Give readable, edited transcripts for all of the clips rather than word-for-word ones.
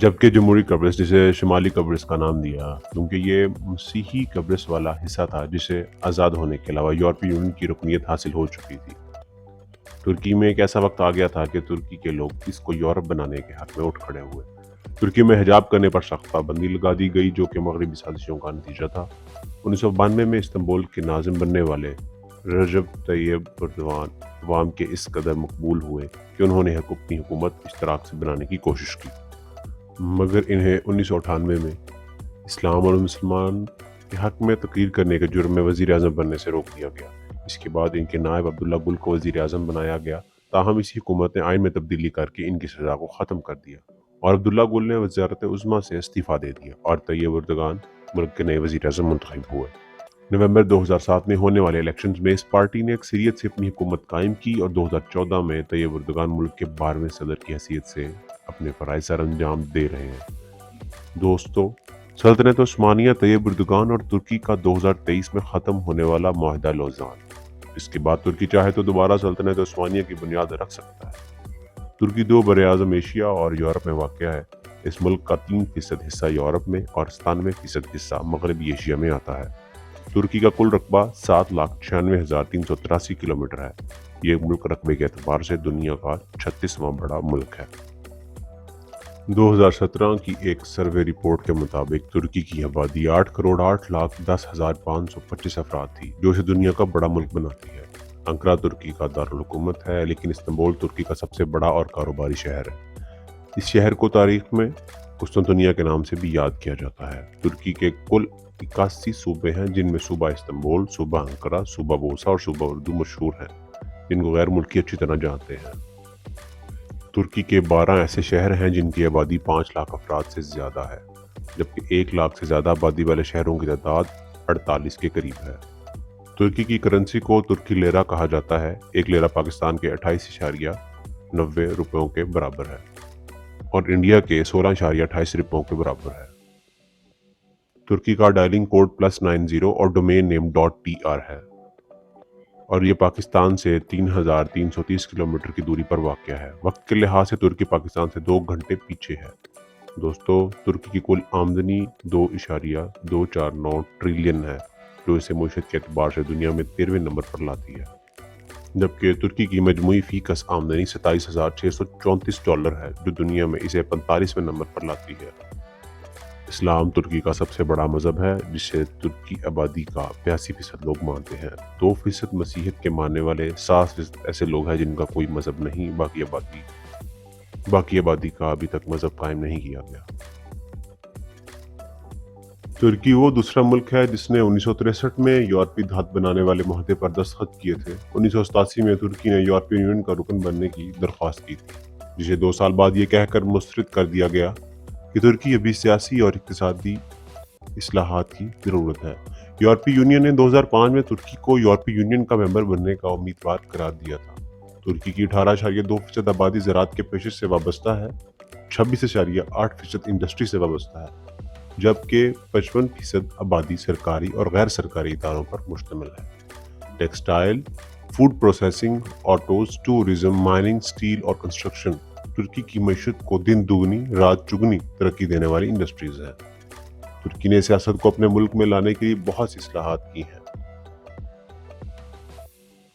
جبکہ جمہوری قبرص، جسے شمالی قبرص کا نام دیا کیونکہ یہ مسیحی قبرص والا حصہ تھا جسے آزاد ہونے کے علاوہ یورپی یونین کی رکنیت حاصل ہو چکی تھی۔ ترکی میں ایک ایسا وقت آ گیا تھا کہ ترکی کے لوگ اس کو یورپ بنانے کے حق میں اٹھ کھڑے ہوئے۔ ترکی میں حجاب کرنے پر سخت پابندی لگا دی گئی جو کہ مغربی سازشوں کا نتیجہ تھا۔ 1992 میں استنبول کے ناظم بننے والے رجب طیب اردوان عوام کے اس قدر مقبول ہوئے کہ انہوں نے اپنی حکومت اشتراک سے بنانے کی کوشش کی، مگر انہیں 1998 میں اسلام اور مسلمان کے حق میں تقریر کرنے کے جرم میں وزیر اعظم بننے سے روک دیا گیا۔ اس کے بعد ان کے نائب عبداللہ گل کو وزیر اعظم بنایا گیا، تاہم اسی حکومت نے آئین میں تبدیلی کر کے ان کی سزا کو ختم کر دیا اور عبداللہ گل نے وزارت عظمیٰ سے استعفیٰ دے دیا اور طیب اردوان ملک کے نئے وزیر اعظم منتخب ہوئے۔ نومبر 2007 میں ہونے والے الیکشنز میں اس پارٹی نے اکثریت سے اپنی حکومت قائم کی اور 2014 میں طیب اردوان ملک کے 12ویں صدر کی حیثیت سے اپنے فرائض سر انجام دے رہے ہیں۔ دوستو، سلطنت عثمانیہ طیب اردوان اور ترکی کا 2023 میں ختم ہونے والا معاہدہ لوزان۔ اس کے بعد ترکی چاہے تو دوبارہ سلطنت عثمانیہ کی بنیاد رکھ سکتا ہے۔ ترکی 2 براعظم ایشیا اور یورپ میں واقع ہے۔ اس ملک کا 3% حصہ یورپ میں اور 97% حصہ مغربی ایشیا میں آتا ہے۔ ترکی کا کل رقبہ 7,96,383 کلومیٹر ہے۔ یہ ملک رقبے کے اعتبار سے دنیا کا 36واں بڑا ملک ہے۔ 2017 کی ایک سروے رپورٹ کے مطابق ترکی کی آبادی 8,08,10,525 افراد تھی، جو اسے دنیا کا بڑا ملک بناتی ہے۔ انقرہ ترکی کا دارالحکومت ہے، لیکن استنبول ترکی کا سب سے بڑا اور کاروباری شہر ہے۔ اس شہر کو تاریخ میں قسطنطنیہ کے نام سے بھی یاد کیا جاتا ہے۔ ترکی کے کل 81 صوبے ہیں، جن میں صوبہ استنبول، صوبہ انقرہ، صوبہ بوسا اور صوبہ اردو مشہور ہیں، جن کو غیر ملکی اچھی طرح جانتے ہیں۔ ترکی کے 12 ایسے شہر ہیں جن کی آبادی 5 لاکھ افراد سے زیادہ ہے، جبکہ 1 لاکھ سے زیادہ آبادی والے شہروں کی تعداد 48 کے قریب ہے۔ ترکی کی کرنسی کو ترکی لیرہ کہا جاتا ہے۔ 1 لیرہ پاکستان کے 28.90 روپیوں کے برابر ہے اور انڈیا کے 16.28 روپیوں کے برابر ہے۔ ترکی کا ڈائلنگ کوڈ +90 اور ڈومین نیم .tr ہے اور یہ پاکستان سے 3,330 کلومیٹر کی دوری پر واقع ہے۔ وقت کے لحاظ سے ترکی پاکستان سے 2 گھنٹے پیچھے ہے۔ دوستو، ترکی کی کل آمدنی 2.249 ٹریلین ہے، جو اسے معیشت کے اعتبار سے دنیا میں 13ویں نمبر پر لاتی ہے، جبکہ ترکی کی مجموعی فی کس آمدنی $27,634 ہے، جو دنیا میں اسے 45ویں نمبر پر لاتی ہے۔ اسلام ترکی کا سب سے بڑا مذہب ہے، جسے ترکی آبادی کا 82% لوگ مانتے ہیں۔ 2% مسیحیت کے ماننے والے، 7% ایسے لوگ ہیں جن کا کوئی مذہب نہیں۔ باقی آبادی کا ابھی تک مذہب قائم نہیں کیا گیا۔ ترکی وہ دوسرا ملک ہے جس نے 1963 میں یورپی دھات بنانے والے معاہدے پر دستخط کیے تھے۔ 1987 میں ترکی نے یورپی یونین کا رکن بننے کی درخواست کی تھی، جسے 2 سال بعد یہ کہہ کر مسترد کر دیا گیا کہ ترکی ابھی سیاسی اور اقتصادی اصلاحات کی ضرورت ہے۔ یورپی یونین نے 2005 میں ترکی کو یورپی یونین کا ممبر بننے کا امیدوار قرار دیا تھا۔ ترکی کی 18.2% آبادی زراعت کے پیشے سے وابستہ ہے، 26.8% انڈسٹری سے وابستہ ہے، جبکہ 55% آبادی سرکاری اور غیر سرکاری اداروں پر مشتمل ہے۔ Textile, food processing, autos, tourism, mining, steel اور کنسٹرکشن ترکی کی معیشت کو دن دگنی رات چگنی ترقی دینے والی انڈسٹریز ہیں۔ ترکی نے سیاست کو اپنے ملک میں لانے کے لیے بہت سی اصلاحات کی ہیں۔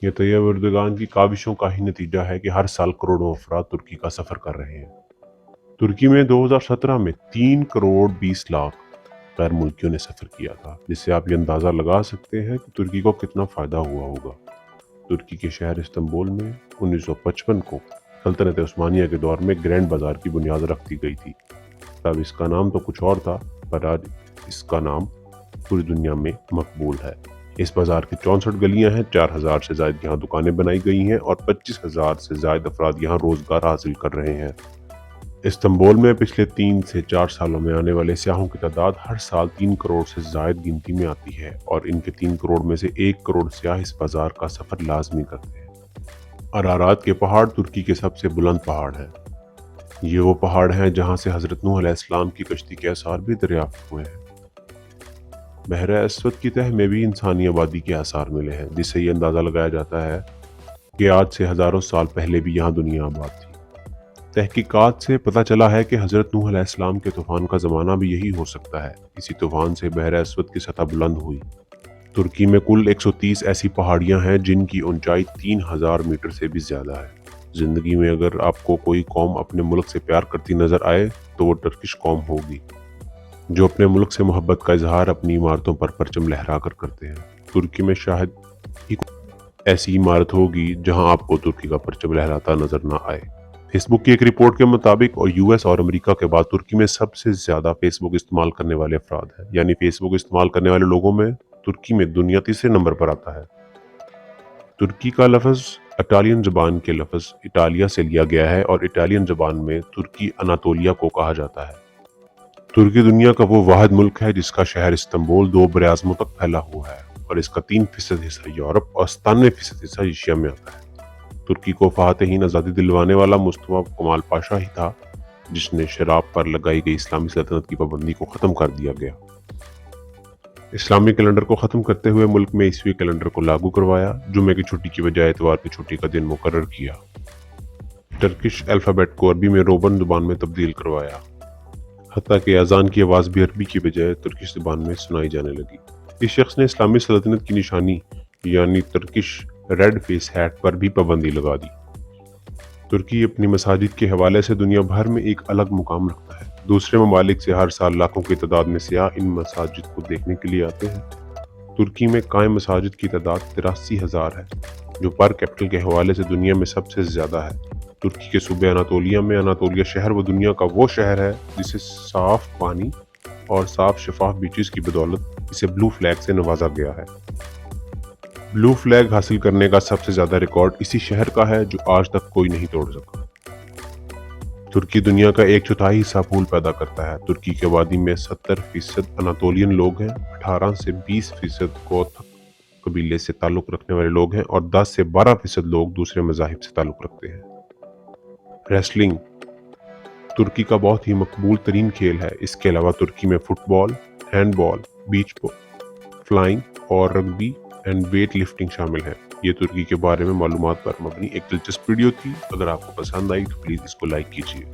یہ طیب اردوان کی کاوشوں کا ہی نتیجہ ہے کہ ہر سال کروڑوں افراد ترکی کا سفر کر رہے ہیں۔ ترکی میں 2017 میں 3,20,00,000 غیر ملکیوں نے سفر کیا تھا، جس سے آپ یہ اندازہ لگا سکتے ہیں کہ ترکی کو کتنا فائدہ ہوا ہوگا۔ ترکی کے شہر استنبول میں 1955 کو سلطنت عثمانیہ کے دور میں گرینڈ بازار کی بنیاد رکھ دی گئی تھی۔ تب اس کا نام تو کچھ اور تھا، پر آج اس کا نام پوری دنیا میں مقبول ہے۔ اس بازار کی 64 گلیاں ہیں، 4,000 سے زائد یہاں دکانیں بنائی گئی ہیں اور 25,000 سے زائد افراد یہاں روزگار حاصل کر رہے ہیں۔ استنبول میں پچھلے 3 سے 4 سالوں میں آنے والے سیاحوں کی تعداد ہر سال 3 کروڑ سے زائد گنتی میں آتی ہے اور ان کے 3 کروڑ میں سے 1 کروڑ سیاح اس بازار کا سفر لازمی کرتے ہیں۔ ارارات کے پہاڑ ترکی کے سب سے بلند پہاڑ ہیں۔ یہ وہ پہاڑ ہیں جہاں سے حضرت نوح علیہ السلام کی کشتی کے آثار بھی دریافت ہوئے ہیں۔ بحر اسود کی تہہ میں بھی انسانی آبادی کے آثار ملے ہیں، جس سے یہ اندازہ لگایا جاتا ہے کہ آج سے ہزاروں سال پہلے بھی یہاں دنیا آباد تھی۔ تحقیقات سے پتہ چلا ہے کہ حضرت نوح علیہ السلام کے طوفان کا زمانہ بھی یہی ہو سکتا ہے۔ اسی طوفان سے بحر اسود کی سطح بلند ہوئی۔ ترکی میں کل 130 ایسی پہاڑیاں ہیں جن کی اونچائی 3000 میٹر سے بھی زیادہ ہے۔ زندگی میں اگر آپ کو کوئی قوم اپنے ملک سے پیار کرتی نظر آئے تو وہ ٹرکش قوم ہوگی، جو اپنے ملک سے محبت کا اظہار اپنی عمارتوں پر پرچم لہرا کر کرتے ہیں۔ ترکی میں شاید ہی ایسی عمارت ہوگی جہاں آپ کو ترکی کا پرچم لہراتا نظر نہ آئے۔ فیس بک کی ایک رپورٹ کے مطابق اور یو ایس اور امریکہ کے بعد ترکی میں سب سے زیادہ فیس بک استعمال کرنے والے افراد ہیں، یعنی فیس بک استعمال کرنے والے لوگوں میں ترکی میں دنیا تیسرے نمبر پر آتا ہے۔ ترکی کا لفظ اٹالین زبان کے لفظ اٹالیا سے لیا گیا ہے اور اٹالین زبان میں ترکی اناطولیہ کو کہا جاتا ہے۔ ترکی دنیا کا وہ واحد ملک ہے جس کا شہر استنبول 2 براعظموں تک پھیلا ہوا ہے اور اس کا 3% حصہ یورپ اور 97% حصہ ایشیا میں آتا ہے۔ ترکی کو فاتحین آزادی دلوانے والا مصطفی کمال پاشا ہی تھا جس نے شراب پر لگائی گئی اسلامی سلطنت کی پابندی کو ختم کر دیا گیا۔ اسلامی کیلنڈر کو ختم کرتے ہوئے ملک میں عیسوی کیلنڈر کو لاگو کروایا، جمعے کی چھٹی کی بجائے اتوار کی چھٹی کا دن مقرر کیا۔ ٹرکش الفابیٹ کو عربی میں رومن زبان میں تبدیل کروایا، حتیٰ کہ اذان کی آواز بھی عربی کی بجائے ترکش زبان میں سنائی جانے لگی۔ اس شخص نے اسلامی سلطنت کی نشانی یعنی ترکش ریڈ فیس ہیٹ پر بھی پابندی لگا دی۔ ترکی اپنی مساجد کے حوالے سے دنیا بھر میں ایک الگ مقام رکھتا ہے۔ دوسرے ممالک سے ہر سال لاکھوں کی تعداد میں سیاح ان مساجد کو دیکھنے کے لیے آتے ہیں۔ ترکی میں قائم مساجد کی تعداد 83,000 ہے، جو پر کیپٹل کے حوالے سے دنیا میں سب سے زیادہ ہے۔ ترکی کے صوبے اناطولیہ میں اناطولیہ شہر وہ دنیا کا وہ شہر ہے جسے صاف پانی اور صاف شفاف بیچز کی بدولت اسے بلو فلیگ سے نوازا گیا ہے۔ بلو فلیگ حاصل کرنے کا سب سے زیادہ ریکارڈ اسی شہر کا ہے جو آج تک کوئی نہیں توڑ سکا۔ ترکی دنیا کا 1/4 حصہ پھول پیدا کرتا ہے۔ ترکی کی آبادی میں 70% اناطولین لوگ ہیں، 18 سے 20% گوتھک قبیلے سے تعلق رکھنے والے لوگ ہیں اور 10 سے 12% لوگ دوسرے مذاہب سے تعلق رکھتے ہیں۔ ریسلنگ ترکی کا بہت ہی مقبول ترین کھیل ہے۔ اس کے علاوہ ترکی میں فٹ بال، ہینڈ بال، بیچ فلائنگ اور رگبی اینڈ ویٹ لفٹنگ شامل ہیں۔ یہ ترکی کے بارے میں معلومات پر مبنی ایک دلچسپ ویڈیو تھی۔ اگر آپ کو پسند آئی تو پلیز اس کو لائک کیجیے۔